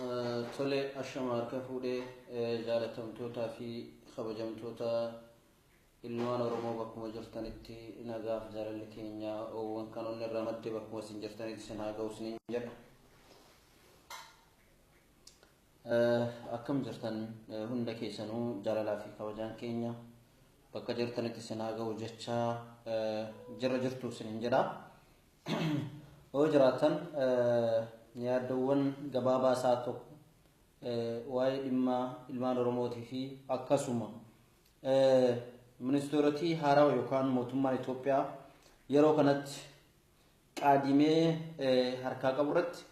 Tole ashama harka fuudhee jaalatamtootaa fi kabajamtoota ilmaan Oromoo bakkuma jirtanitti nagaaf jaalalli keenya oowwan kan onni irraa madde bakkuma isin jirtanitti isin haa ga'u isiniin jedha. Akkam jirtan hunda keessanuu jaalalaa fi kabajaan keenya bakka jirtanitti isin haa ga'u jecha jira jirtu isiniin jedha. Oo jiraatan yaadawwan gabaabaa isaa tokko waa'ee dhimma ilmaan Oromootii fi akkasuma ministeerotii haarawaa yookaan mootummaan Itoophiyaa yeroo kanatti qaadimee harkaa qabu irratti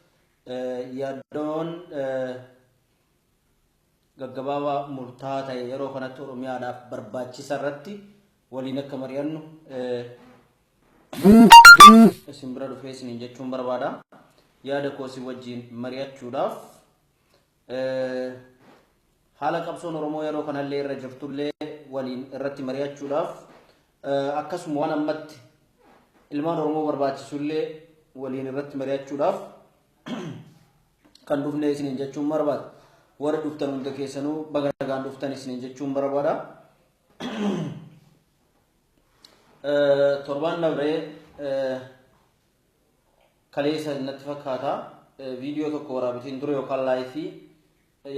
yaaddoon gaggabaabaa murtaa'aa ta'e yeroo kanatti Oromiyaadhaaf barbaachisa irratti waliin akka mari'annu isin bira dhufee isiniin jechuun barbaada. Yaada koosi wajjin mari'achuudhaaf haala qabsoon Oromoo yeroo kanallee irra jirtullee waliin irratti mari'achuudhaaf akkasuma waan ammatti ilmaan Oromoo barbaachisullee waliin irratti mari'achuudhaaf kan dhufne isiniin jechuun barbaada. Warra dhuftan hunda keessanuu baga nagaan dhuftan isiniin jechuun barbaada. Torbaan dabree kaleessa natti fakkaata viidiyoo tokko waraabbitiin ture yookaan laayifii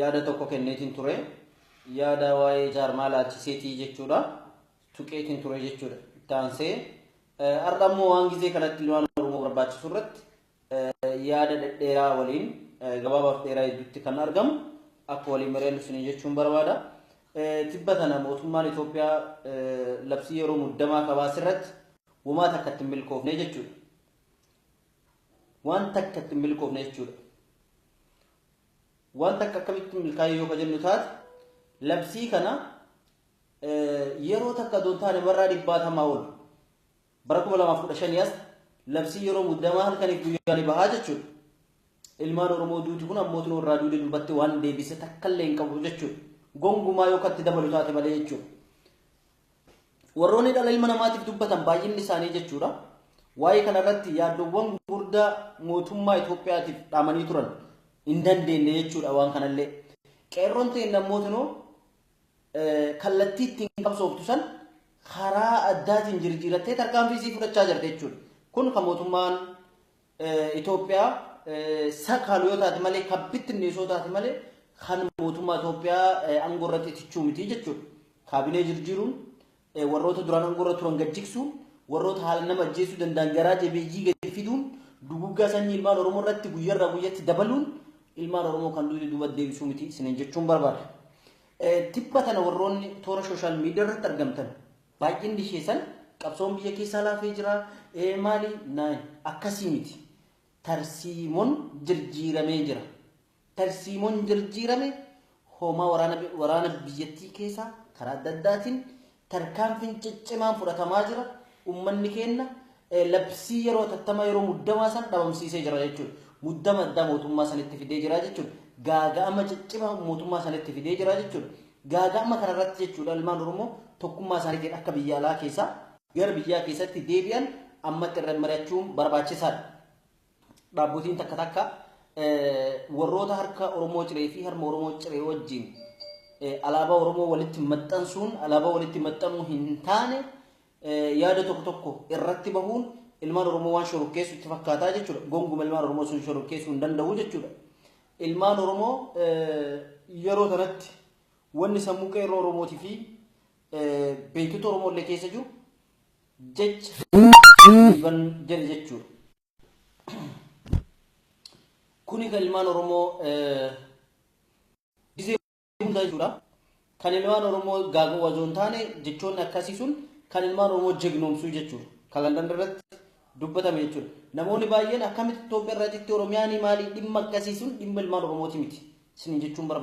yaada tokko kenneetiin ture yaada waa'ee jaarmaa laalchiseetii jechuudha tuqeetiin ture jechuudha taansee ardhammoo waan gizee kanatti ilmaan Oromoo barbaachisu irratti yaada dheeraa waliin gabaabaaf dheeraa hedduutti kan argamu akka waliin mari'annu isiniin jechuun barbaada. Tibba tana mootummaan Itoophiyaa labsii yeroo muddamaa qabaas irratti uummata akka ittiin milkoofne jechuudha. Waan takka ittiin milkoofne jechuudha. Waan takka akkamitti milkaa'ee yoo jennu taate labsii kana yeroo takka doontaane barraa 100 ol bara 2015 as labsii yeroo muddamaa halkaniif guyyaanii bahaa jechuudha. Ilmaan Oromoo duuti kun ammootiin irraa duudee dubbatti waan deebise takkallee hin qabu jechuudha. Gongumaa yoo katti dabalu taate malee jechuudha. Warroonni dhala ilma namaatiif dubbatan baay'inni isaanii jechuudha. Waa'ee kanarratti yaaddoowwan gurguddaa mootummaa Itoophiyaatiif dhaamanii turan hin dandeenye jechuudha waan kanallee. Qeerroon ta'e namootinoo kallattii ittiin qabsooftu san karaa addaatiin jijjiirattee tarkaanfii fudhachaa jirti jechuudha. Kun kan mootummaan Itoophiyaa sakaalu yoo taate malee kabbitti neesoo taate malee kan mootummaa Itoophiyaa aangoo irratti tichuu miti jechuudha. Kaabinee jijjiiruun warroota duraan aangoo irra turan gajjigsuun warroota haala nama ajjeesuu danda'an garaa jabeeyyii gadi fiduun duguggaa sanyii ilmaan Oromoo irratti guyyaarraa guyyatti dabaluun ilmaan Oromoo kan duuba deebisuu miti isiniin jechuun barbaada. Tibba tana warroonni toora sooshaal miidiyaa irratti argamtan baay'inni isheessan qabsoon biyya keessaa laafee jira maali naan akkasii miti. Tarsiimoon jijjiiramee jira. Tarsiimoon jijjiirame hoomaa waraana biyyattii keessaa karaa adda addaatiin tarkaanfiin ciccimaan fudhatamaa jira. Ummanni keenya labsii yeroo tattamaa yeroo muddamaa san dhabamsiisee jira jechuudha. Muddama addaa mootummaa sanitti fidee jira jechuudha. Gaaga'ama ciccimaa mootummaa sanitti fidee jira jechuudha. Gaaga'ama kanarratti jechuudha ilmaan Oromoo tokkummaa isaaniitiin akka biyya alaa keessaa gara biyyaa keessatti deebi'an ammatti irra mari'achuun barbaachisaadha. Dhaabbotiin takka takka warroota harka Oromoo ciree fi harma Oromoo ciree wajjin alaabaa Oromoo walitti maxxansuun alaabaa walitti maxxanuu hin taane yaada tokko irratti bahuun ilmaan Oromoo waan shorokkeessu itti fakkaataa jechuudha. Gonguma ilmaan Oromoo sun shorokkeessuu hin danda'u jechuudha. Ilmaan Oromoo yeroo kanatti wanni sammuu qeerroo Oromootii fi beektota Oromoo illee keessa jiru jecha jedhe jechuudha. Kuni kan ilmaan Oromoo gizee hundaa jechuudha. Kan ilmaan Oromoo gaagoo wazoo hin taane jechoonni akkasii sun kan ilmaan Oromoo jignoomsuu jechuudha. Kan irratti dubbatame jechuudha. Namoonni baay'een akkamitti Itoophiyaa irraa jettee Oromiyaan maali dhimma akkasii sun dhimma ilmaan Oromooti miti. Isiniin jechuun barbaada.